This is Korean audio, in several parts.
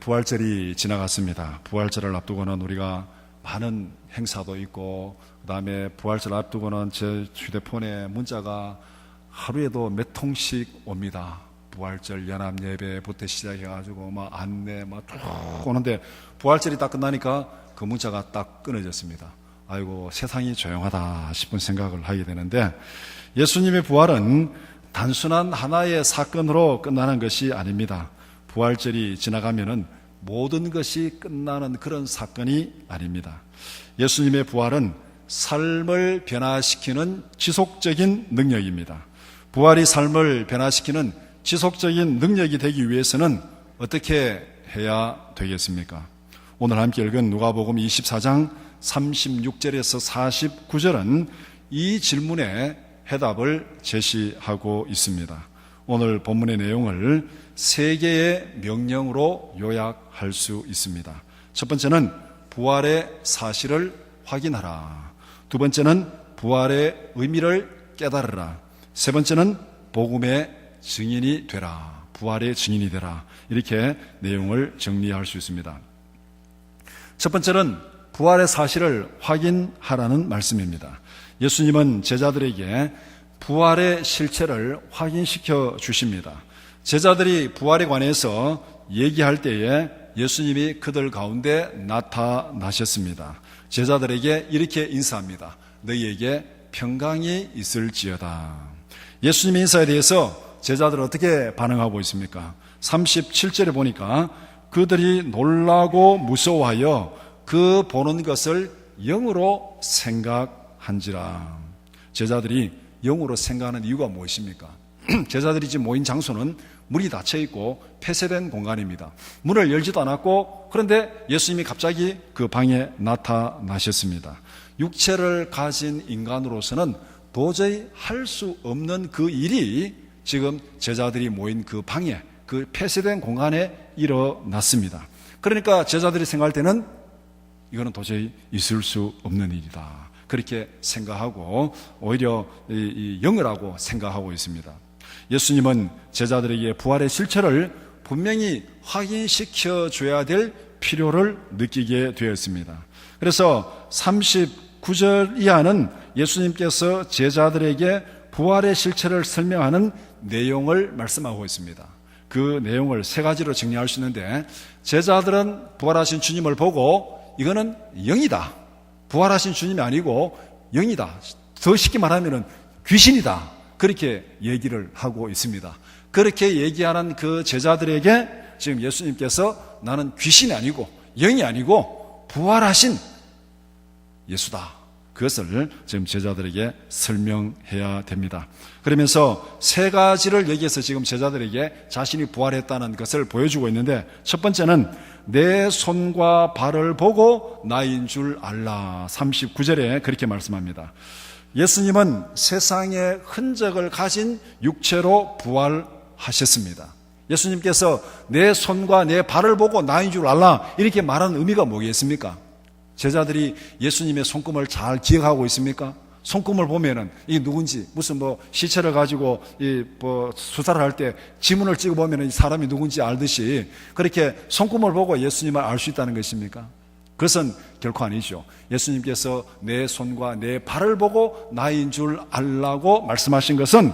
부활절이 지나갔습니다. 부활절을 앞두고는 우리가 많은 행사도 있고, 그 다음에 부활절 앞두고는 제 휴대폰에 문자가 하루에도 몇 통씩 옵니다. 부활절 연합 예배부터 시작해가지고 막 안내 막 쭉 오는데, 부활절이 딱 끝나니까 그 문자가 딱 끊어졌습니다. 아이고, 세상이 조용하다 싶은 생각을 하게 되는데, 예수님의 부활은 단순한 하나의 사건으로 끝나는 것이 아닙니다. 부활절이 지나가면은 모든 것이 끝나는 그런 사건이 아닙니다. 예수님의 부활은 삶을 변화시키는 지속적인 능력입니다. 부활이 삶을 변화시키는 지속적인 능력이 되기 위해서는 어떻게 해야 되겠습니까? 오늘 함께 읽은 누가복음 24장 36절에서 49절은 이 질문에 해답을 제시하고 있습니다. 오늘 본문의 내용을 세 개의 명령으로 요약할 수 있습니다. 첫 번째는 부활의 사실을 확인하라. 두 번째는 부활의 의미를 깨달으라. 세 번째는 복음의 증인이 되라. 부활의 증인이 되라. 이렇게 내용을 정리할 수 있습니다. 첫 번째는 부활의 사실을 확인하라는 말씀입니다. 예수님은 제자들에게 부활의 실체를 확인시켜 주십니다. 제자들이 부활에 관해서 얘기할 때에 예수님이 그들 가운데 나타나셨습니다. 제자들에게 이렇게 인사합니다. 너희에게 평강이 있을지어다. 예수님의 인사에 대해서 제자들은 어떻게 반응하고 있습니까? 37절에 보니까 그들이 놀라고 무서워하여 그 보는 것을 영으로 생각한지라. 제자들이 영으로 생각하는 이유가 무엇입니까? 제자들이 지금 모인 장소는 문이 닫혀 있고 폐쇄된 공간입니다. 문을 열지도 않았고, 그런데 예수님이 갑자기 그 방에 나타나셨습니다. 육체를 가진 인간으로서는 도저히 할 수 없는 그 일이 지금 제자들이 모인 그 방에, 그 폐쇄된 공간에 일어났습니다. 그러니까 제자들이 생각할 때는 이거는 도저히 있을 수 없는 일이다, 그렇게 생각하고 오히려 영이라고 생각하고 있습니다. 예수님은 제자들에게 부활의 실체를 분명히 확인시켜 줘야 될 필요를 느끼게 되었습니다. 그래서 39절 이하는 예수님께서 제자들에게 부활의 실체를 설명하는 내용을 말씀하고 있습니다. 그 내용을 세 가지로 정리할 수 있는데, 제자들은 부활하신 주님을 보고 이거는 영이다, 부활하신 주님이 아니고 영이다, 더 쉽게 말하면 귀신이다, 그렇게 얘기를 하고 있습니다. 그렇게 얘기하는 그 제자들에게 지금 예수님께서 나는 귀신이 아니고 영이 아니고 부활하신 예수다, 그것을 지금 제자들에게 설명해야 됩니다. 그러면서 세 가지를 여기에서 지금 제자들에게 자신이 부활했다는 것을 보여주고 있는데, 첫 번째는 내 손과 발을 보고 나인 줄 알라. 39절에 그렇게 말씀합니다. 예수님은 세상의 흔적을 가진 육체로 부활하셨습니다. 예수님께서 내 손과 내 발을 보고 나인 줄 알라, 이렇게 말하는 의미가 뭐겠습니까? 제자들이 예수님의 손금을 잘 기억하고 있습니까? 손금을 보면은 이게 누군지, 무슨 시체를 가지고 수사를 할 때 지문을 찍어 보면은 이 사람이 누군지 알듯이 그렇게 손금을 보고 예수님을 알 수 있다는 것입니까? 그것은 결코 아니죠. 예수님께서 내 손과 내 발을 보고 나인 줄 알라고 말씀하신 것은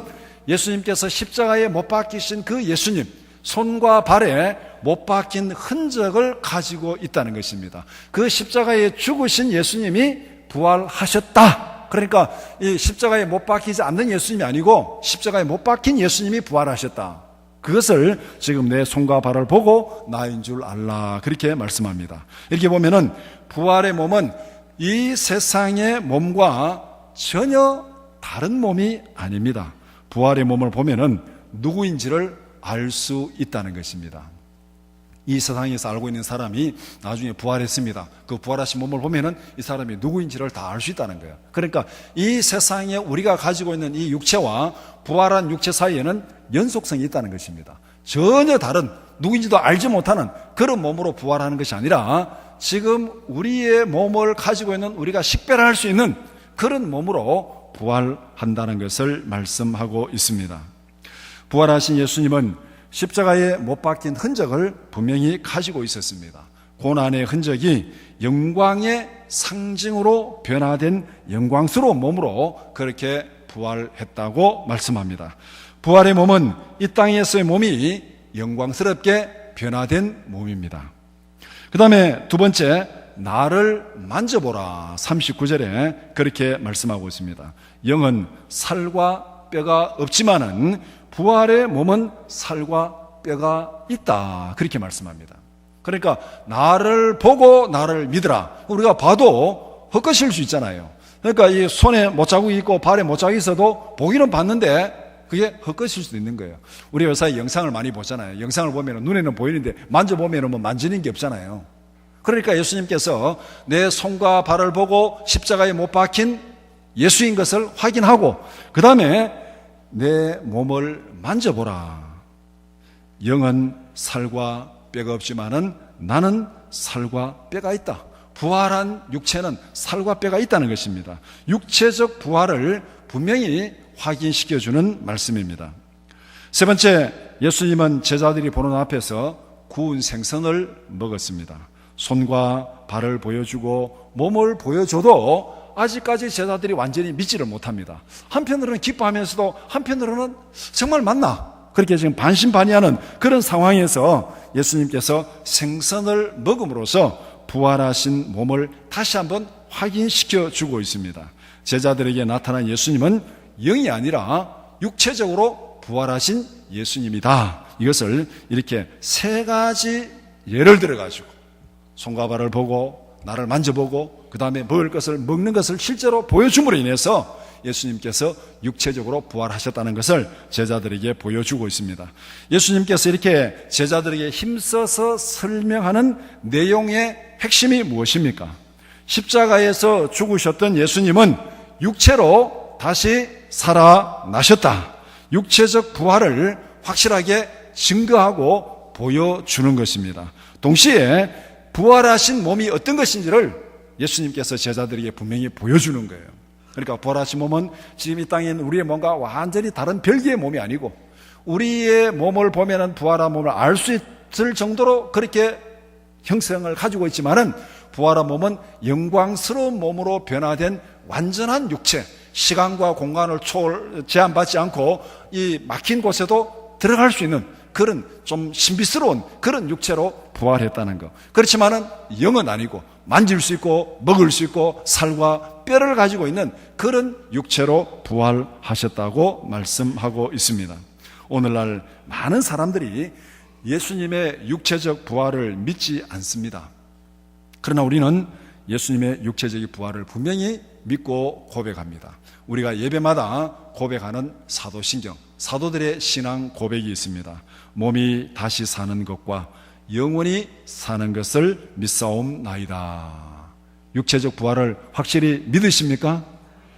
예수님께서 십자가에 못 박히신 그 예수님, 손과 발에 못 박힌 흔적을 가지고 있다는 것입니다. 그 십자가에 죽으신 예수님이 부활하셨다. 그러니까 이 십자가에 못 박히지 않는 예수님이 아니고 십자가에 못 박힌 예수님이 부활하셨다. 그것을 지금 내 손과 발을 보고 나인 줄 알라, 그렇게 말씀합니다. 이렇게 보면은 부활의 몸은 이 세상의 몸과 전혀 다른 몸이 아닙니다. 부활의 몸을 보면은 누구인지를 알 수 있다는 것입니다. 이 세상에서 알고 있는 사람이 나중에 부활했습니다. 그 부활하신 몸을 보면은 이 사람이 누구인지를 다 알 수 있다는 거예요. 그러니까 이 세상에 우리가 가지고 있는 이 육체와 부활한 육체 사이에는 연속성이 있다는 것입니다. 전혀 다른, 누구인지도 알지 못하는 그런 몸으로 부활하는 것이 아니라 지금 우리의 몸을 가지고 있는, 우리가 식별할 수 있는 그런 몸으로 부활한다는 것을 말씀하고 있습니다. 부활하신 예수님은 십자가에 못 박힌 흔적을 분명히 가지고 있었습니다. 고난의 흔적이 영광의 상징으로 변화된 영광스러운 몸으로 그렇게 부활했다고 말씀합니다. 부활의 몸은 이 땅에서의 몸이 영광스럽게 변화된 몸입니다. 그 다음에 두 번째, 나를 만져보라. 39절에 그렇게 말씀하고 있습니다. 영은 살과 뼈가 없지만은 부활의 몸은 살과 뼈가 있다. 그렇게 말씀합니다. 그러니까 나를 보고 나를 믿으라. 우리가 봐도 헛것일 수 있잖아요. 그러니까 이 손에 못자국이 있고 발에 못자국이 있어도 보기는 봤는데 그게 헛것일 수도 있는 거예요. 우리 요새 영상을 많이 보잖아요. 영상을 보면 눈에는 보이는데 만져보면 뭐 만지는 게 없잖아요. 그러니까 예수님께서 내 손과 발을 보고 십자가에 못 박힌 예수인 것을 확인하고 그 다음에 내 몸을 만져보라. 영은 살과 뼈가 없지만은 나는 살과 뼈가 있다. 부활한 육체는 살과 뼈가 있다는 것입니다. 육체적 부활을 분명히 확인시켜주는 말씀입니다. 세 번째, 예수님은 제자들이 보는 앞에서 구운 생선을 먹었습니다. 손과 발을 보여주고 몸을 보여줘도 아직까지 제자들이 완전히 믿지를 못합니다. 한편으로는 기뻐하면서도 한편으로는 정말 맞나? 그렇게 지금 반신반의하는 그런 상황에서 예수님께서 생선을 먹음으로써 부활하신 몸을 다시 한번 확인시켜 주고 있습니다. 제자들에게 나타난 예수님은 영이 아니라 육체적으로 부활하신 예수님이다. 이것을 이렇게 세 가지 예를 들어가지고 손과 발을 보고 나를 만져보고 그 다음에 먹을 것을 먹는 것을 실제로 보여줌으로 인해서 예수님께서 육체적으로 부활하셨다는 것을 제자들에게 보여주고 있습니다. 예수님께서 이렇게 제자들에게 힘써서 설명하는 내용의 핵심이 무엇입니까? 십자가에서 죽으셨던 예수님은 육체로 다시 살아나셨다. 육체적 부활을 확실하게 증거하고 보여주는 것입니다. 동시에 부활하신 몸이 어떤 것인지를 예수님께서 제자들에게 분명히 보여주는 거예요. 그러니까 부활하신 몸은 지금 이 땅에 있는 우리의 몸과 완전히 다른 별개의 몸이 아니고 우리의 몸을 보면은 부활한 몸을 알 수 있을 정도로 그렇게 형성을 가지고 있지만은 부활한 몸은 영광스러운 몸으로 변화된 완전한 육체, 시간과 공간을 제한받지 않고 이 막힌 곳에도 들어갈 수 있는 그런 좀 신비스러운 그런 육체로 부활했다는 것. 그렇지만은 영은 아니고 만질 수 있고 먹을 수 있고 살과 뼈를 가지고 있는 그런 육체로 부활하셨다고 말씀하고 있습니다. 오늘날 많은 사람들이 예수님의 육체적 부활을 믿지 않습니다. 그러나 우리는 예수님의 육체적인 부활을 분명히 믿고 고백합니다. 우리가 예배마다 고백하는 사도신경, 사도들의 신앙 고백이 있습니다. 몸이 다시 사는 것과 영원히 사는 것을 믿사옵나이다. 육체적 부활을 확실히 믿으십니까?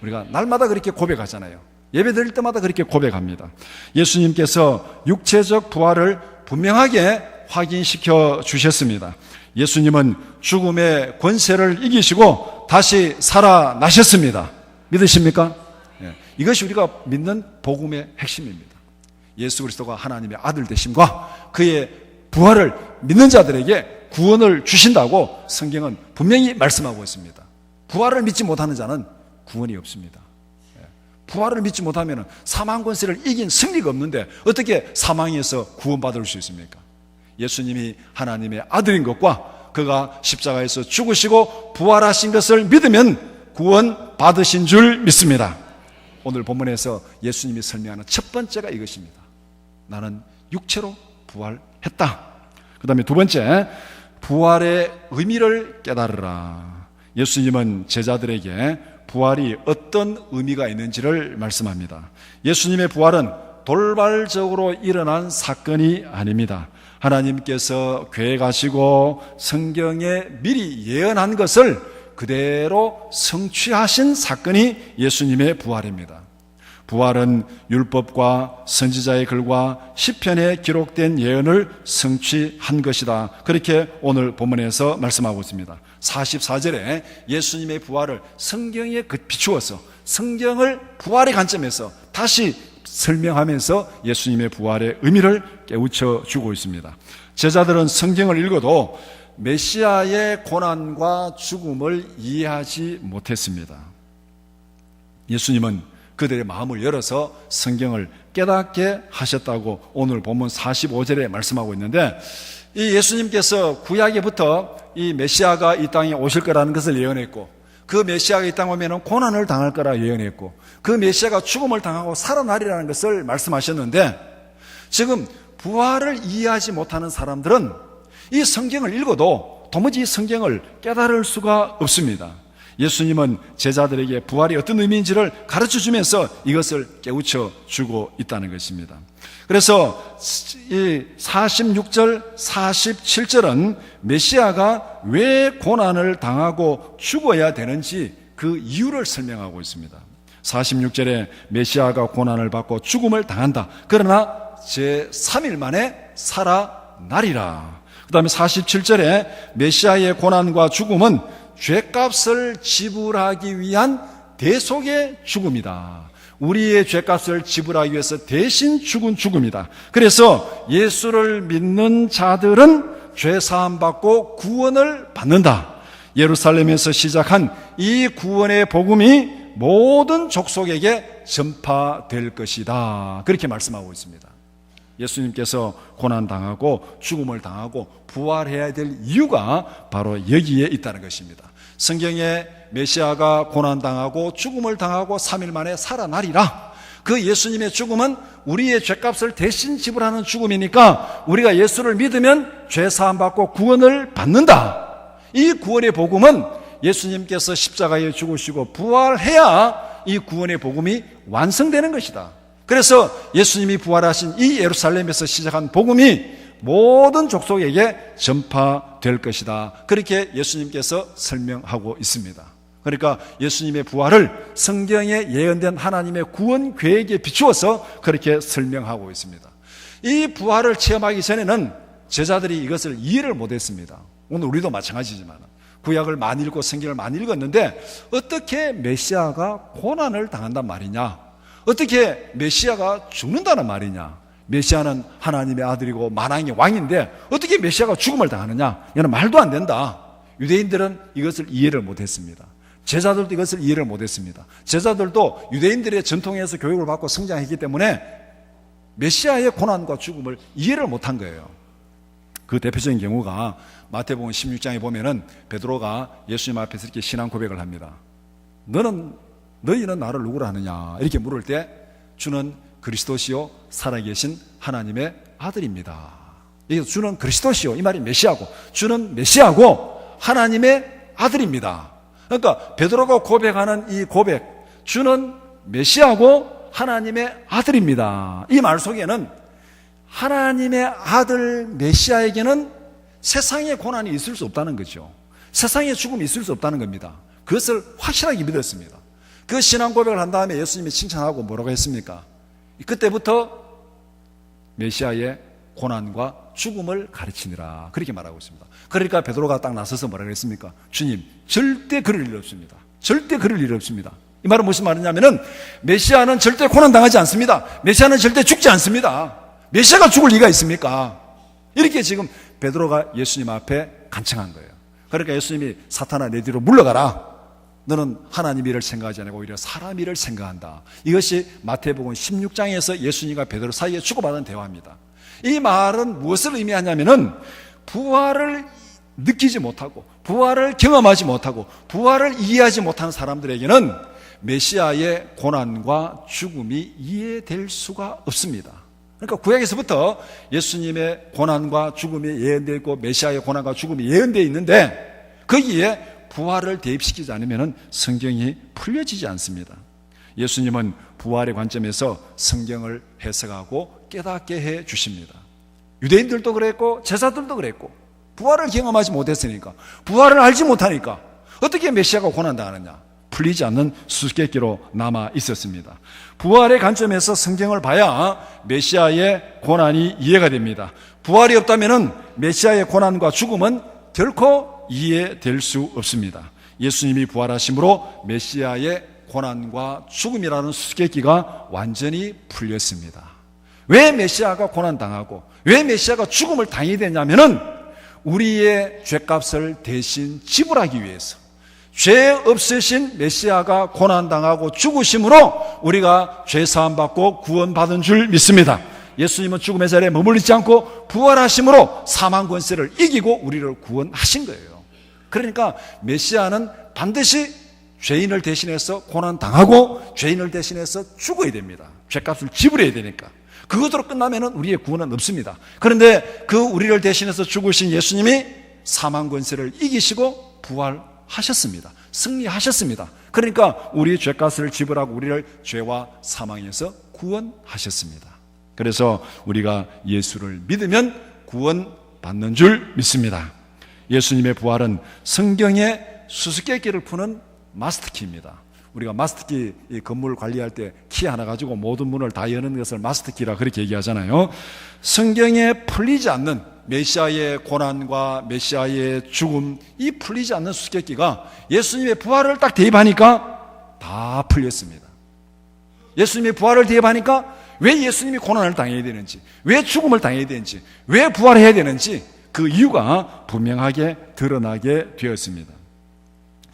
우리가 날마다 그렇게 고백하잖아요. 예배 드릴 때마다 그렇게 고백합니다. 예수님께서 육체적 부활을 분명하게 확인시켜 주셨습니다. 예수님은 죽음의 권세를 이기시고 다시 살아나셨습니다. 믿으십니까? 이것이 우리가 믿는 복음의 핵심입니다. 예수 그리스도가 하나님의 아들 되심과 그의 부활을 믿는 자들에게 구원을 주신다고 성경은 분명히 말씀하고 있습니다. 부활을 믿지 못하는 자는 구원이 없습니다. 부활을 믿지 못하면 사망 권세를 이긴 승리가 없는데 어떻게 사망에서 구원받을 수 있습니까? 예수님이 하나님의 아들인 것과 그가 십자가에서 죽으시고 부활하신 것을 믿으면 구원 받으신 줄 믿습니다. 오늘 본문에서 예수님이 설명하는 첫 번째가 이것입니다. 나는 육체로 부활했다. 그 다음에 두 번째, 부활의 의미를 깨달으라. 예수님은 제자들에게 부활이 어떤 의미가 있는지를 말씀합니다. 예수님의 부활은 돌발적으로 일어난 사건이 아닙니다. 하나님께서 계획하시고 성경에 미리 예언한 것을 그대로 성취하신 사건이 예수님의 부활입니다. 부활은 율법과 선지자의 글과 시편에 기록된 예언을 성취한 것이다. 그렇게 오늘 본문에서 말씀하고 있습니다. 44절에 예수님의 부활을 성경에 비추어서 성경을 부활의 관점에서 다시 설명하면서 예수님의 부활의 의미를 깨우쳐 주고 있습니다. 제자들은 성경을 읽어도 메시아의 고난과 죽음을 이해하지 못했습니다. 예수님은 그들의 마음을 열어서 성경을 깨닫게 하셨다고 오늘 본문 45절에 말씀하고 있는데, 이 예수님께서 구약에부터 이 메시아가 이 땅에 오실 거라는 것을 예언했고, 그 메시아가 이 땅에 오면 고난을 당할 거라 예언했고, 그 메시아가 죽음을 당하고 살아나리라는 것을 말씀하셨는데, 지금 부활을 이해하지 못하는 사람들은 이 성경을 읽어도 도무지 이 성경을 깨달을 수가 없습니다. 예수님은 제자들에게 부활이 어떤 의미인지를 가르쳐 주면서 이것을 깨우쳐 주고 있다는 것입니다. 그래서 이 46절, 47절은 메시아가 왜 고난을 당하고 죽어야 되는지 그 이유를 설명하고 있습니다. 46절에 메시아가 고난을 받고 죽음을 당한다. 그러나 제3일 만에 살아나리라. 그 다음에 47절에 메시아의 고난과 죽음은 죄값을 지불하기 위한 대속의 죽음이다. 우리의 죄값을 지불하기 위해서 대신 죽은 죽음이다. 그래서 예수를 믿는 자들은 죄사함 받고 구원을 받는다. 예루살렘에서 시작한 이 구원의 복음이 모든 족속에게 전파될 것이다. 그렇게 말씀하고 있습니다. 예수님께서 고난당하고 죽음을 당하고 부활해야 될 이유가 바로 여기에 있다는 것입니다. 성경에 메시아가 고난당하고 죽음을 당하고 3일 만에 살아나리라. 그 예수님의 죽음은 우리의 죄값을 대신 지불하는 죽음이니까 우리가 예수를 믿으면 죄사함 받고 구원을 받는다. 이 구원의 복음은 예수님께서 십자가에 죽으시고 부활해야 이 구원의 복음이 완성되는 것이다. 그래서 예수님이 부활하신 이 예루살렘에서 시작한 복음이 모든 족속에게 전파될 것이다. 그렇게 예수님께서 설명하고 있습니다. 그러니까 예수님의 부활을 성경에 예언된 하나님의 구원 계획에 비추어서 그렇게 설명하고 있습니다. 이 부활을 체험하기 전에는 제자들이 이것을 이해를 못했습니다. 오늘 우리도 마찬가지지만 구약을 많이 읽고 성경을 많이 읽었는데 어떻게 메시아가 고난을 당한단 말이냐, 어떻게 메시아가 죽는다는 말이냐, 메시아는 하나님의 아들이고 만왕의 왕인데 어떻게 메시아가 죽음을 당하느냐, 이는 말도 안 된다. 유대인들은 이것을 이해를 못했습니다. 제자들도 이것을 이해를 못했습니다. 제자들도 유대인들의 전통에서 교육을 받고 성장했기 때문에 메시아의 고난과 죽음을 이해를 못한 거예요. 그 대표적인 경우가 마태복음 16장에 보면은 베드로가 예수님 앞에서 이렇게 신앙 고백을 합니다. 너희는 나를 누구라 하느냐 이렇게 물을 때 주는 그리스도시요 살아계신 하나님의 아들입니다. 주는 그리스도시요, 이 말이 메시아고, 주는 메시아고 하나님의 아들입니다. 그러니까 베드로가 고백하는 이 고백, 주는 메시아고 하나님의 아들입니다, 이 말 속에는 하나님의 아들 메시아에게는 세상의 고난이 있을 수 없다는 거죠. 세상의 죽음이 있을 수 없다는 겁니다. 그것을 확실하게 믿었습니다. 그 신앙 고백을 한 다음에 예수님이 칭찬하고 뭐라고 했습니까? 그때부터 메시아의 고난과 죽음을 가르치니라, 그렇게 말하고 있습니다. 그러니까 베드로가 딱 나서서 뭐라고 했습니까? 주님, 절대 그럴 일 없습니다. 절대 그럴 일 없습니다. 이 말은 무슨 말이냐면은 메시아는 절대 고난당하지 않습니다. 메시아는 절대 죽지 않습니다. 메시아가 죽을 리가 있습니까? 이렇게 지금 베드로가 예수님 앞에 간청한 거예요. 그러니까 예수님이 사탄아 내 뒤로 물러가라. 너는 하나님 일을 생각하지 않고 오히려 사람 일을 생각한다. 이것이 마태복음 16장에서 예수님과 베드로 사이에 주고받은 대화입니다. 이 말은 무엇을 의미하냐면은 부활을 느끼지 못하고 부활을 경험하지 못하고 부활을 이해하지 못하는 사람들에게는 메시아의 고난과 죽음이 이해될 수가 없습니다. 그러니까 구약에서부터 예수님의 고난과 죽음이 예언되어 있고 메시아의 고난과 죽음이 예언되어 있는데 거기에 부활을 대입시키지 않으면 성경이 풀려지지 않습니다. 예수님은 부활의 관점에서 성경을 해석하고 깨닫게 해 주십니다. 유대인들도 그랬고 제자들도 그랬고 부활을 경험하지 못했으니까, 부활을 알지 못하니까 어떻게 메시아가 고난당하느냐, 풀리지 않는 수수께끼로 남아 있었습니다. 부활의 관점에서 성경을 봐야 메시아의 고난이 이해가 됩니다. 부활이 없다면 메시아의 고난과 죽음은 결코 이해될 수 없습니다. 예수님이 부활하심으로 메시아의 고난과 죽음이라는 수수께끼가 완전히 풀렸습니다. 왜 메시아가 고난당하고 왜 메시아가 죽음을 당해야 되냐면은 우리의 죄값을 대신 지불하기 위해서, 죄 없으신 메시아가 고난당하고 죽으심으로 우리가 죄사함 받고 구원받은 줄 믿습니다. 예수님은 죽음의 자리에 머물리지 않고 부활하심으로 사망 권세를 이기고 우리를 구원하신 거예요. 그러니까 메시아는 반드시 죄인을 대신해서 고난당하고 죄인을 대신해서 죽어야 됩니다. 죄값을 지불해야 되니까. 그것으로 끝나면 우리의 구원은 없습니다. 그런데 그 우리를 대신해서 죽으신 예수님이 사망 권세를 이기시고 부활하셨습니다. 승리하셨습니다. 그러니까 우리의 죄값을 지불하고 우리를 죄와 사망에서 구원하셨습니다. 그래서 우리가 예수를 믿으면 구원받는 줄 믿습니다. 예수님의 부활은 성경의 수수께끼를 푸는 마스터키입니다. 우리가 마스터키, 이 건물 관리할 때 키 하나 가지고 모든 문을 다 여는 것을 마스터키라 그렇게 얘기하잖아요. 성경에 풀리지 않는 메시아의 고난과 메시아의 죽음, 이 풀리지 않는 수수께끼가 예수님의 부활을 딱 대입하니까 다 풀렸습니다. 예수님의 부활을 대입하니까 왜 예수님이 고난을 당해야 되는지, 왜 죽음을 당해야 되는지, 왜 부활해야 되는지 그 이유가 분명하게 드러나게 되었습니다.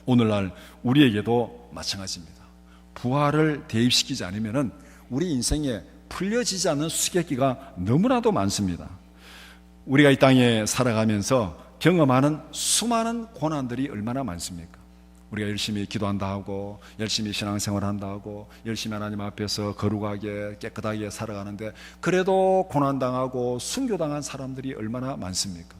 오늘날 우리에게도 마찬가지입니다. 부활을 대입시키지 않으면 우리 인생에 풀려지지 않는 수수께끼가 너무나도 많습니다. 우리가 이 땅에 살아가면서 경험하는 수많은 고난들이 얼마나 많습니까? 우리가 열심히 기도한다 하고 열심히 신앙생활 한다 하고 열심히 하나님 앞에서 거룩하게 깨끗하게 살아가는데 그래도 고난당하고 순교당한 사람들이 얼마나 많습니까?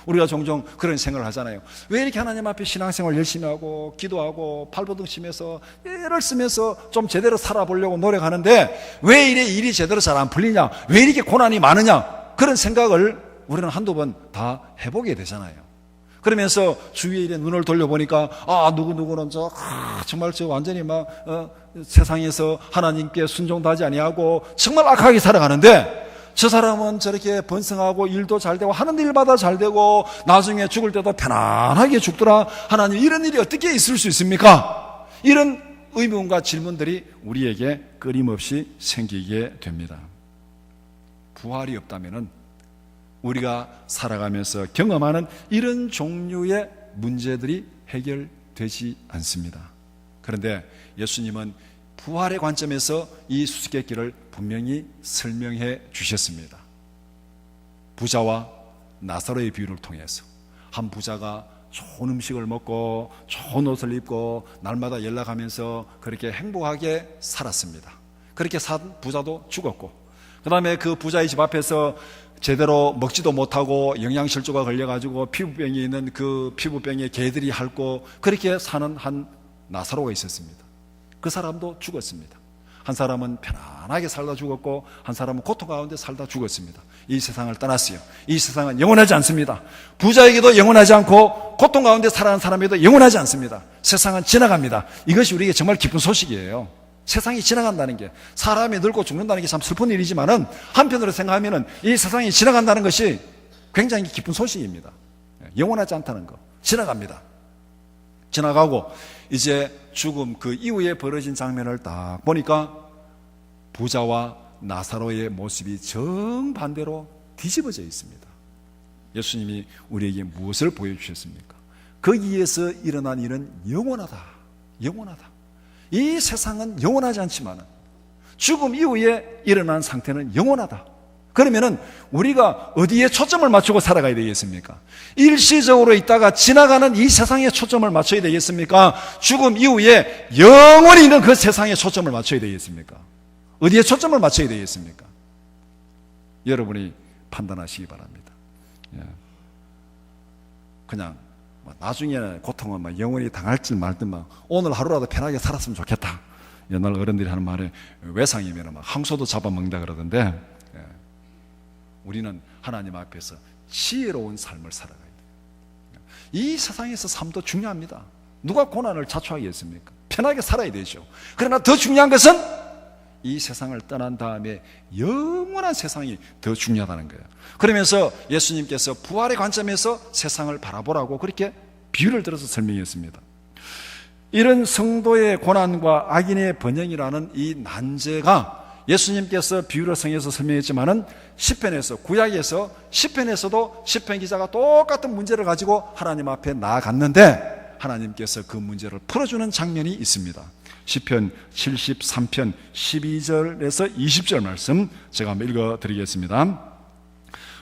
우리가 종종 그런 생각을 하잖아요. 왜 이렇게 하나님 앞에 신앙생활 열심히 하고 기도하고 발버둥치면서 애를 쓰면서 좀 제대로 살아보려고 노력하는데 왜 이래 일이 제대로 잘 안 풀리냐, 왜 이렇게 고난이 많으냐, 그런 생각을 우리는 한두 번 다 해보게 되잖아요. 그러면서 주위의 일에 눈을 돌려보니까 누구누구는 정말 완전히 세상에서 하나님께 순종도 하지 아니하고 정말 악하게 살아가는데 저 사람은 저렇게 번성하고 일도 잘 되고 하는 일마다 잘 되고 나중에 죽을 때도 편안하게 죽더라. 하나님, 이런 일이 어떻게 있을 수 있습니까? 이런 의문과 질문들이 우리에게 끊임없이 생기게 됩니다. 부활이 없다면 우리가 살아가면서 경험하는 이런 종류의 문제들이 해결되지 않습니다. 그런데 예수님은 부활의 관점에서 이 수수께끼를 분명히 설명해 주셨습니다. 부자와 나사로의 비유를 통해서 한 부자가 좋은 음식을 먹고 좋은 옷을 입고 날마다 연락하면서 그렇게 행복하게 살았습니다. 그렇게 산 부자도 죽었고, 그 다음에 그 부자의 집 앞에서 제대로 먹지도 못하고 영양실조가 걸려가지고 피부병이 있는 그 피부병에 개들이 핥고 그렇게 사는 한 나사로가 있었습니다. 그 사람도 죽었습니다. 한 사람은 편안하게 살다 죽었고 한 사람은 고통 가운데 살다 죽었습니다. 이 세상을 떠났어요. 이 세상은 영원하지 않습니다. 부자에게도 영원하지 않고 고통 가운데 살아가는 사람에게도 영원하지 않습니다. 세상은 지나갑니다. 이것이 우리에게 정말 기쁜 소식이에요. 세상이 지나간다는 게, 사람이 늙고 죽는다는 게 참 슬픈 일이지만은 한편으로 생각하면은 이 세상이 지나간다는 것이 굉장히 기쁜 소식입니다. 영원하지 않다는 거, 지나갑니다. 지나가고 이제 죽음 그 이후에 벌어진 장면을 딱 보니까 부자와 나사로의 모습이 정반대로 뒤집어져 있습니다. 예수님이 우리에게 무엇을 보여주셨습니까? 거기에서 일어난 일은 영원하다. 영원하다. 이 세상은 영원하지 않지만 죽음 이후에 일어난 상태는 영원하다. 그러면은 우리가 어디에 초점을 맞추고 살아가야 되겠습니까? 일시적으로 있다가 지나가는 이 세상에 초점을 맞춰야 되겠습니까? 죽음 이후에 영원히 있는 그 세상에 초점을 맞춰야 되겠습니까? 어디에 초점을 맞춰야 되겠습니까? 여러분이 판단하시기 바랍니다. 그냥 나중에 고통은 영원히 당할지 말든 오늘 하루라도 편하게 살았으면 좋겠다. 옛날 어른들이 하는 말에 외상이면 항소도 잡아먹는다 그러던데, 우리는 하나님 앞에서 지혜로운 삶을 살아가야 돼요. 이 세상에서 삶도 중요합니다. 누가 고난을 자초하겠습니까? 편하게 살아야 되죠. 그러나 더 중요한 것은 이 세상을 떠난 다음에 영원한 세상이 더 중요하다는 거예요. 그러면서 예수님께서 부활의 관점에서 세상을 바라보라고 그렇게 비유를 들어서 설명했습니다. 이런 성도의 고난과 악인의 번영이라는 이 난제가 예수님께서 비유를 성에서 설명했지만은 시편에서, 구약에서 시편에서도 시편 기자가 똑같은 문제를 가지고 하나님 앞에 나아갔는데 하나님께서 그 문제를 풀어주는 장면이 있습니다. 시편 73편 12절에서 20절 말씀 제가 한번 읽어드리겠습니다.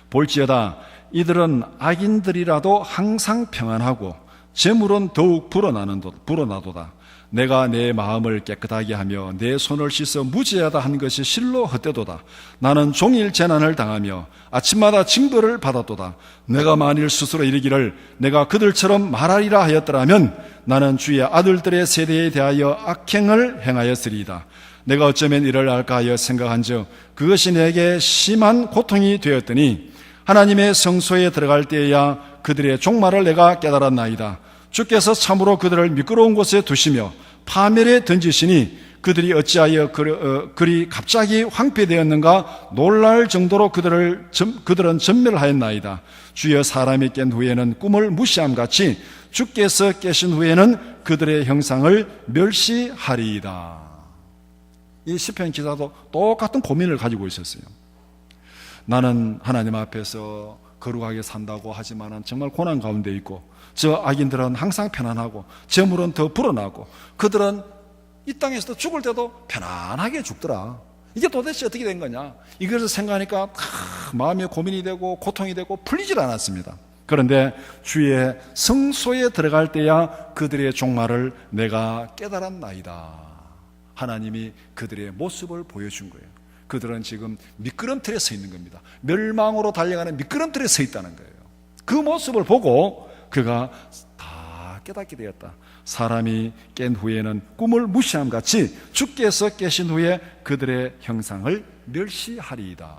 볼지어다 이들은 악인들이라도 항상 평안하고 재물은 더욱 불어나도다. 내가 내 마음을 깨끗하게 하며 내 손을 씻어 무죄하다 한 것이 실로 헛되도다. 나는 종일 재난을 당하며 아침마다 징벌을 받았도다. 내가 만일 스스로 이르기를 내가 그들처럼 말하리라 하였더라면 나는 주의 아들들의 세대에 대하여 악행을 행하였으리이다. 내가 어쩌면 이를 알까 하여 생각한즉 그것이 내게 심한 고통이 되었더니 하나님의 성소에 들어갈 때에야 그들의 종말을 내가 깨달았나이다. 주께서 참으로 그들을 미끄러운 곳에 두시며 파멸에 던지시니 그들이 어찌하여 그리 갑자기 황폐되었는가 놀랄 정도로 그들은 전멸하였나이다. 주여 사람이 깬 후에는 꿈을 무시함같이 주께서 깨신 후에는 그들의 형상을 멸시하리이다. 이 시편 기자도 똑같은 고민을 가지고 있었어요. 나는 하나님 앞에서 거룩하게 산다고 하지만 정말 고난 가운데 있고 저 악인들은 항상 편안하고 재물은 더 불어나고 그들은 이 땅에서도 죽을 때도 편안하게 죽더라. 이게 도대체 어떻게 된 거냐? 이것을 생각하니까 마음에 고민이 되고 고통이 되고 풀리질 않았습니다. 그런데 주의 성소에 들어갈 때야 그들의 종말을 내가 깨달았나이다. 하나님이 그들의 모습을 보여준 거예요. 그들은 지금 미끄럼틀에 서 있는 겁니다. 멸망으로 달려가는 미끄럼틀에 서 있다는 거예요. 그 모습을 보고 그가 다 깨닫게 되었다. 사람이 깬 후에는 꿈을 무시함같이 주께서 깨신 후에 그들의 형상을 멸시하리이다.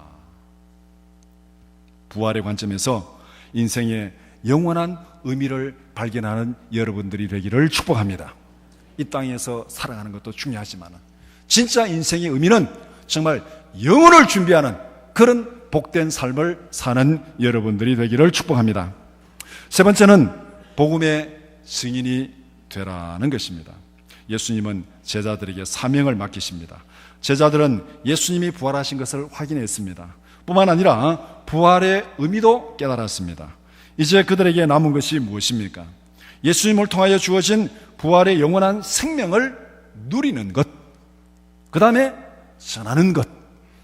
부활의 관점에서 인생의 영원한 의미를 발견하는 여러분들이 되기를 축복합니다. 이 땅에서 살아가는 것도 중요하지만 진짜 인생의 의미는 정말 영혼을 준비하는 그런 복된 삶을 사는 여러분들이 되기를 축복합니다. 세 번째는 복음의 증인이 되라는 것입니다. 예수님은 제자들에게 사명을 맡기십니다. 제자들은 예수님이 부활하신 것을 확인했습니다. 뿐만 아니라 부활의 의미도 깨달았습니다. 이제 그들에게 남은 것이 무엇입니까? 예수님을 통하여 주어진 부활의 영원한 생명을 누리는 것, 그 다음에 전하는 것.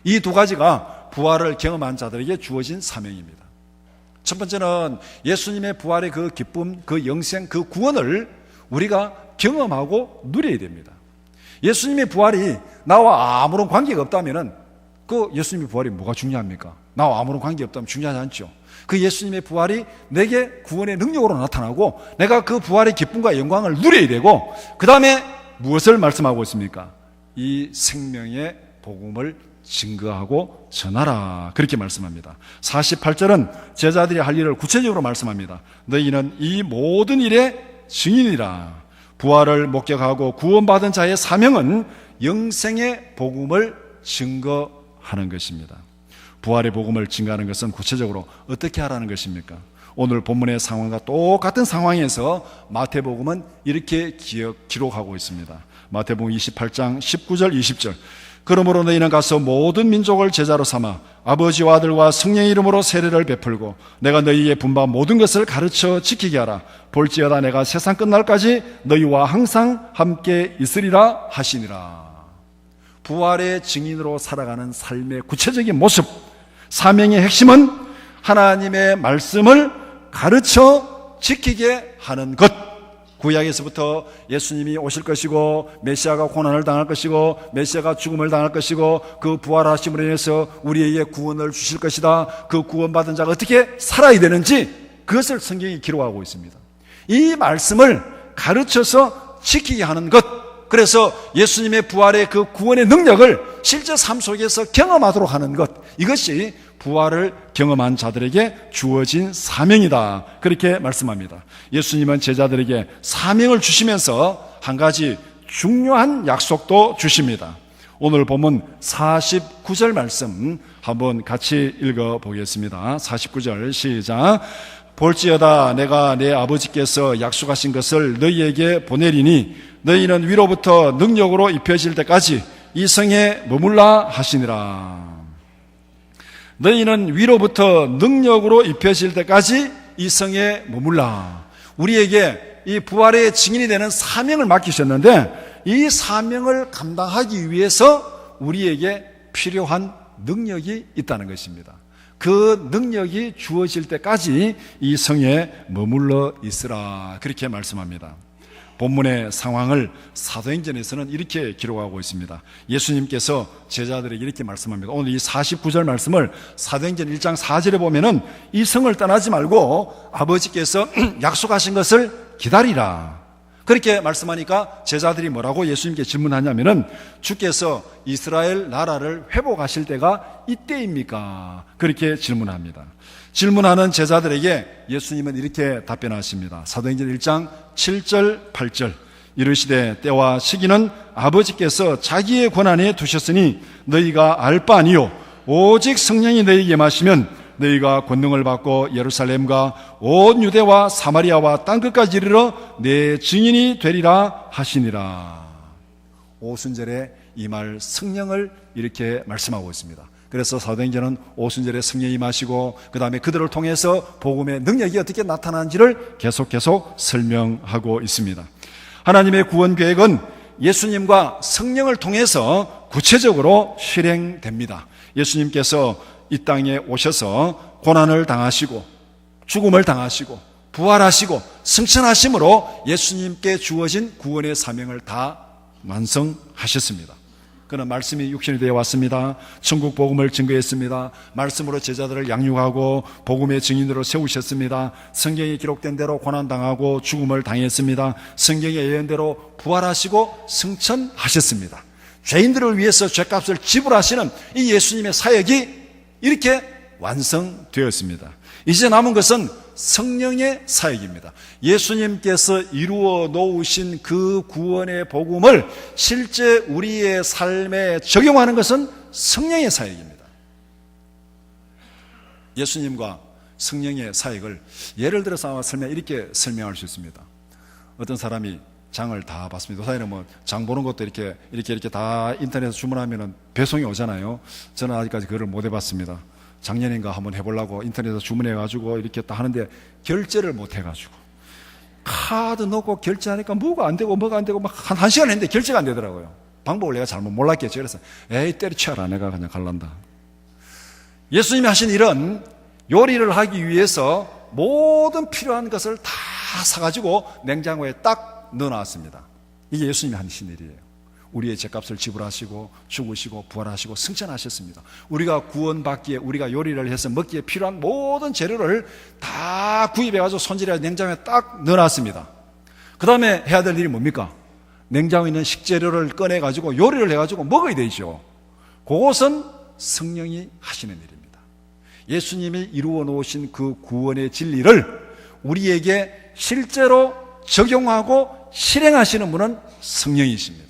이 두 가지가 부활을 경험한 자들에게 주어진 사명입니다. 첫 번째는 예수님의 부활의 그 기쁨, 그 영생, 그 구원을 우리가 경험하고 누려야 됩니다. 예수님의 부활이 나와 아무런 관계가 없다면 그 예수님의 부활이 뭐가 중요합니까? 나와 아무런 관계가 없다면 중요하지 않죠. 그 예수님의 부활이 내게 구원의 능력으로 나타나고 내가 그 부활의 기쁨과 영광을 누려야 되고 그 다음에 무엇을 말씀하고 있습니까? 이 생명의 복음을 증거하고 전하라, 그렇게 말씀합니다. 48절은 제자들이 할 일을 구체적으로 말씀합니다. 너희는 이 모든 일의 증인이라. 부활을 목격하고 구원받은 자의 사명은 영생의 복음을 증거하는 것입니다. 부활의 복음을 증거하는 것은 구체적으로 어떻게 하라는 것입니까? 오늘 본문의 상황과 똑같은 상황에서 마태복음은 이렇게 기록하고 있습니다. 마태복음 28장 19절 20절. 그러므로 너희는 가서 모든 민족을 제자로 삼아 아버지와 아들과 성령의 이름으로 세례를 베풀고 내가 너희의 분바 모든 것을 가르쳐 지키게 하라. 볼지어다 내가 세상 끝날까지 너희와 항상 함께 있으리라 하시니라. 부활의 증인으로 살아가는 삶의 구체적인 모습, 사명의 핵심은 하나님의 말씀을 가르쳐 지키게 하는 것. 구약에서부터 예수님이 오실 것이고 메시아가 고난을 당할 것이고 메시아가 죽음을 당할 것이고 그 부활하심으로 인해서 우리에게 구원을 주실 것이다. 그 구원받은 자가 어떻게 살아야 되는지 그것을 성경이 기록하고 있습니다. 이 말씀을 가르쳐서 지키게 하는 것, 그래서 예수님의 부활의 그 구원의 능력을 실제 삶 속에서 경험하도록 하는 것, 이것이 부활을 경험한 자들에게 주어진 사명이다, 그렇게 말씀합니다. 예수님은 제자들에게 사명을 주시면서 한 가지 중요한 약속도 주십니다. 오늘 본문 49절 말씀 한번 같이 읽어보겠습니다. 49절 시작. 볼지어다 내가 내 아버지께서 약속하신 것을 너희에게 보내리니 너희는 위로부터 능력으로 입혀질 때까지 이 성에 머물라 하시니라. 너희는 위로부터 능력으로 입혀질 때까지 이 성에 머물라. 우리에게 이 부활의 증인이 되는 사명을 맡기셨는데 이 사명을 감당하기 위해서 우리에게 필요한 능력이 있다는 것입니다. 그 능력이 주어질 때까지 이 성에 머물러 있으라, 그렇게 말씀합니다. 본문의 상황을 사도행전에서는 이렇게 기록하고 있습니다. 예수님께서 제자들에게 이렇게 말씀합니다. 오늘 이 49절 말씀을 사도행전 1장 4절에 보면은 이 성을 떠나지 말고 아버지께서 약속하신 것을 기다리라, 그렇게 말씀하니까 제자들이 뭐라고 예수님께 질문하냐면은 주께서 이스라엘 나라를 회복하실 때가 이때입니까? 그렇게 질문합니다. 질문하는 제자들에게 예수님은 이렇게 답변하십니다. 사도행전 1장 7절 8절 이르시되 때와 시기는 아버지께서 자기의 권한에 두셨으니 너희가 알 바 아니요 오직 성령이 너희에게 임하시면 너희가 권능을 받고 예루살렘과 온 유대와 사마리아와 땅끝까지 이르러 내 증인이 되리라 하시니라. 오순절에 임할 성령을 이렇게 말씀하고 있습니다. 그래서 사도행전은 오순절에 성령이 임하시고 그 다음에 그들을 통해서 복음의 능력이 어떻게 나타나는지를 계속 설명하고 있습니다. 하나님의 구원 계획은 예수님과 성령을 통해서 구체적으로 실행됩니다. 예수님께서 이 땅에 오셔서 고난을 당하시고 죽음을 당하시고 부활하시고 승천하심으로 예수님께 주어진 구원의 사명을 다 완성하셨습니다. 그는 말씀이 육신이 되어 왔습니다. 천국 복음을 증거했습니다. 말씀으로 제자들을 양육하고 복음의 증인으로 세우셨습니다. 성경에 기록된 대로 고난당하고 죽음을 당했습니다. 성경의 예언대로 부활하시고 승천하셨습니다. 죄인들을 위해서 죄값을 지불하시는 이 예수님의 사역이 이렇게 완성되었습니다. 이제 남은 것은 성령의 사역입니다. 예수님께서 이루어 놓으신 그 구원의 복음을 실제 우리의 삶에 적용하는 것은 성령의 사역입니다. 예수님과 성령의 사역을 예를 들어서 설명 이렇게 설명할 수 있습니다. 어떤 사람이 장을 다 봤습니다. 사실은 뭐 장 보는 것도 이렇게 다 인터넷에서 주문하면은 배송이 오잖아요. 저는 아직까지 그걸 못 해봤습니다. 작년인가 한번 해보려고 인터넷에서 주문해가지고 이렇게 다 하는데 결제를 못 해가지고 카드 넣고 결제하니까 뭐가 안 되고 막 한 시간 했는데 결제가 안 되더라고요. 방법을 내가 잘못 몰랐겠죠. 그래서 에이 때려쳐라, 내가 그냥 갈란다. 예수님이 하신 일은 요리를 하기 위해서 모든 필요한 것을 다 사가지고 냉장고에 딱 넣어놨습니다. 이게 예수님이 하신 일이에요. 우리의 죄값을 지불하시고 죽으시고 부활하시고 승천하셨습니다. 우리가 구원받기에 우리가 요리를 해서 먹기에 필요한 모든 재료를 다 구입해가지고 손질해서 냉장고에 딱 넣어놨습니다. 그 다음에 해야 될 일이 뭡니까? 냉장고에 있는 식재료를 꺼내가지고 요리를 해가지고 먹어야 되죠. 그것은 성령이 하시는 일입니다. 예수님이 이루어 놓으신 그 구원의 진리를 우리에게 실제로 적용하고 실행하시는 분은 성령이십니다.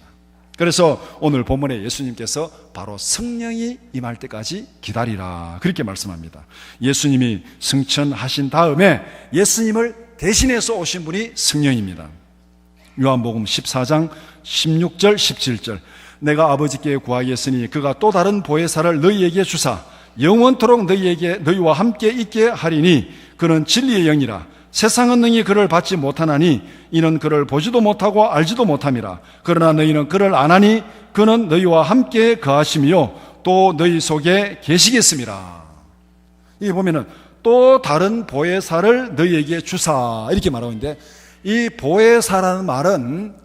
그래서 오늘 본문에 예수님께서 바로 성령이 임할 때까지 기다리라, 그렇게 말씀합니다. 예수님이 승천하신 다음에 예수님을 대신해서 오신 분이 성령입니다. 요한복음 14장 16절 17절 내가 아버지께 구하겠으니 그가 또 다른 보혜사를 너희에게 주사 영원토록 너희와 함께 있게 하리니 그는 진리의 영이라. 세상은 능히 그를 받지 못하나니 이는 그를 보지도 못하고 알지도 못함이라. 그러나 너희는 그를 아나니 그는 너희와 함께 거하시며 또 너희 속에 계시겠음이라. 여기 보면은 또 다른 보혜사를 너희에게 주사, 이렇게 말하고 있는데, 이 보혜사라는 말은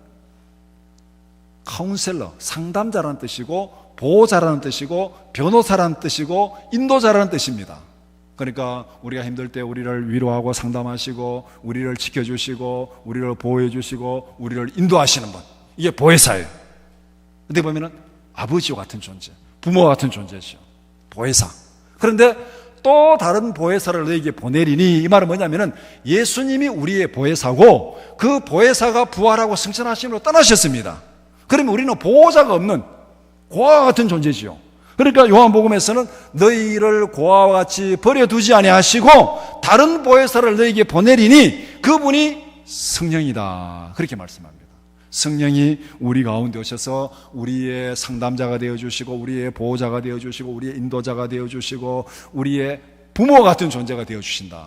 카운셀러, 상담자라는 뜻이고 보호자라는 뜻이고 변호사라는 뜻이고 인도자라는 뜻입니다. 그러니까 우리가 힘들 때 우리를 위로하고 상담하시고 우리를 지켜주시고 우리를 보호해주시고 우리를 인도하시는 분, 이게 보혜사예요. 근데 보면은 아버지와 같은 존재, 부모와 같은 존재죠. 보혜사. 그런데 또 다른 보혜사를 너에게 보내리니, 이 말은 뭐냐면은 예수님이 우리의 보혜사고 그 보혜사가 부활하고 승천하심으로 떠나셨습니다. 그러면 우리는 보호자가 없는 고아와 같은 존재지요. 그러니까 요한복음에서는 너희를 고아와 같이 버려두지 아니하시고 다른 보혜사를 너희에게 보내리니 그분이 성령이다, 그렇게 말씀합니다. 성령이 우리 가운데 오셔서 우리의 상담자가 되어주시고 우리의 보호자가 되어주시고 우리의 인도자가 되어주시고 우리의 부모 같은 존재가 되어주신다.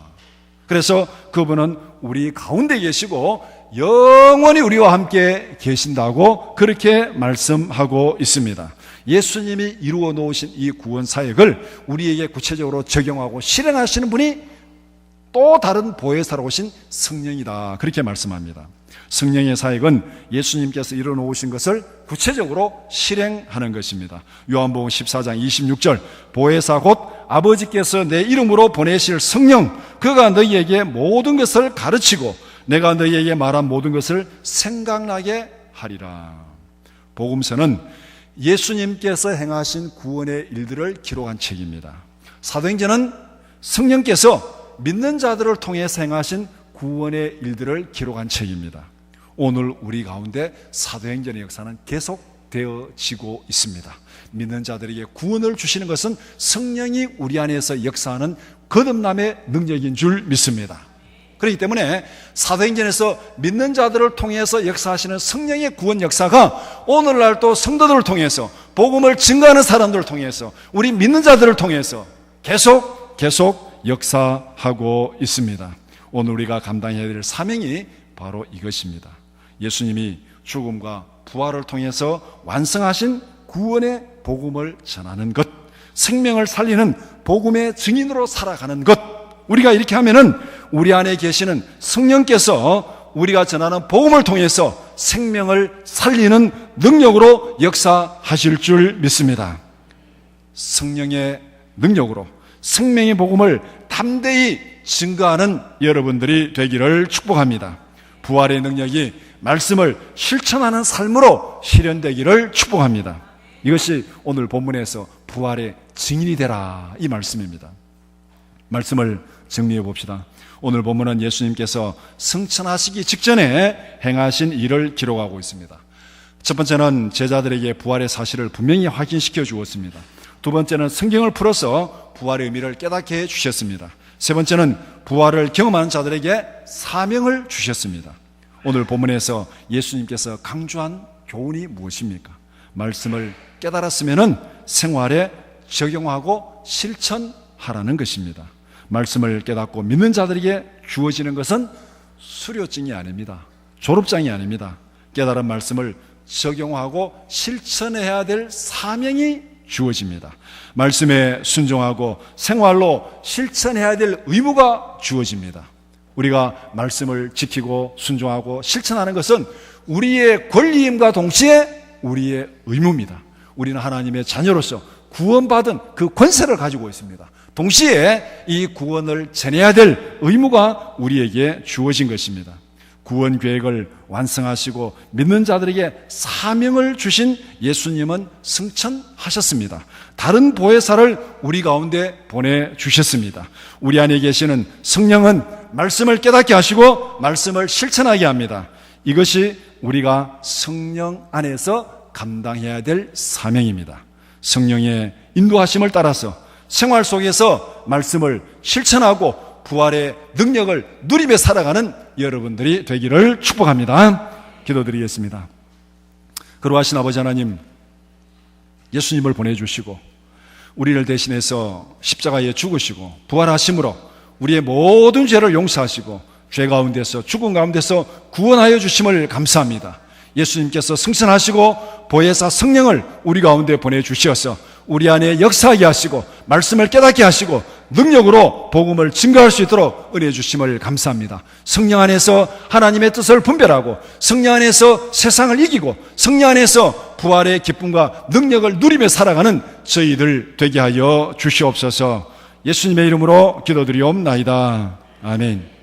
그래서 그분은 우리 가운데 계시고 영원히 우리와 함께 계신다고 그렇게 말씀하고 있습니다. 예수님이 이루어 놓으신 이 구원 사역을 우리에게 구체적으로 적용하고 실행하시는 분이 또 다른 보혜사로 오신 성령이다, 그렇게 말씀합니다. 성령의 사역은 예수님께서 이루어 놓으신 것을 구체적으로 실행하는 것입니다. 요한복음 14장 26절, 보혜사 곧 아버지께서 내 이름으로 보내실 성령, 그가 너희에게 모든 것을 가르치고 내가 너희에게 말한 모든 것을 생각나게 하리라. 복음서는 예수님께서 행하신 구원의 일들을 기록한 책입니다. 사도행전은 성령께서 믿는 자들을 통해서 행하신 구원의 일들을 기록한 책입니다. 오늘 우리 가운데 사도행전의 역사는 계속되어지고 있습니다. 믿는 자들에게 구원을 주시는 것은 성령이 우리 안에서 역사하는 거듭남의 능력인 줄 믿습니다. 그렇기 때문에 사도행전에서 믿는 자들을 통해서 역사하시는 성령의 구원 역사가 오늘날도 성도들을 통해서 복음을 증거하는 사람들을 통해서 우리 믿는 자들을 통해서 계속 역사하고 있습니다. 오늘 우리가 감당해야 될 사명이 바로 이것입니다. 예수님이 죽음과 부활을 통해서 완성하신 구원의 복음을 전하는 것, 생명을 살리는 복음의 증인으로 살아가는 것, 우리가 이렇게 하면은 우리 안에 계시는 성령께서 우리가 전하는 복음을 통해서 생명을 살리는 능력으로 역사하실 줄 믿습니다. 성령의 능력으로 생명의 복음을 담대히 증거하는 여러분들이 되기를 축복합니다. 부활의 능력이 말씀을 실천하는 삶으로 실현되기를 축복합니다. 이것이 오늘 본문에서 부활의 증인이 되라, 이 말씀입니다. 말씀을 정리해 봅시다. 오늘 본문은 예수님께서 승천하시기 직전에 행하신 일을 기록하고 있습니다. 첫 번째는 제자들에게 부활의 사실을 분명히 확인시켜 주었습니다. 두 번째는 성경을 풀어서 부활의 의미를 깨닫게 해 주셨습니다. 세 번째는 부활을 경험하는 자들에게 사명을 주셨습니다. 오늘 본문에서 예수님께서 강조한 교훈이 무엇입니까? 말씀을 깨달았으면 생활에 적용하고 실천하라는 것입니다. 말씀을 깨닫고 믿는 자들에게 주어지는 것은 수료증이 아닙니다. 졸업장이 아닙니다. 깨달은 말씀을 적용하고 실천해야 될 사명이 주어집니다. 말씀에 순종하고 생활로 실천해야 될 의무가 주어집니다. 우리가 말씀을 지키고 순종하고 실천하는 것은 우리의 권리임과 동시에 우리의 의무입니다. 우리는 하나님의 자녀로서 구원받은 그 권세를 가지고 있습니다. 동시에 이 구원을 전해야 될 의무가 우리에게 주어진 것입니다. 구원 계획을 완성하시고 믿는 자들에게 사명을 주신 예수님은 승천하셨습니다. 다른 보혜사를 우리 가운데 보내주셨습니다. 우리 안에 계시는 성령은 말씀을 깨닫게 하시고 말씀을 실천하게 합니다. 이것이 우리가 성령 안에서 감당해야 될 사명입니다. 성령의 인도하심을 따라서 생활 속에서 말씀을 실천하고 부활의 능력을 누리며 살아가는 여러분들이 되기를 축복합니다. 기도드리겠습니다. 그러하신 아버지 하나님, 예수님을 보내주시고 우리를 대신해서 십자가에 죽으시고 부활하심으로 우리의 모든 죄를 용서하시고 죄 가운데서 죽음 가운데서 구원하여 주심을 감사합니다. 예수님께서 승천하시고 보혜사 성령을 우리 가운데 보내주시어서 우리 안에 역사하게 하시고 말씀을 깨닫게 하시고 능력으로 복음을 증거할 수 있도록 은혜 주심을 감사합니다. 성령 안에서 하나님의 뜻을 분별하고 성령 안에서 세상을 이기고 성령 안에서 부활의 기쁨과 능력을 누리며 살아가는 저희들 되게 하여 주시옵소서. 예수님의 이름으로 기도드리옵나이다. 아멘.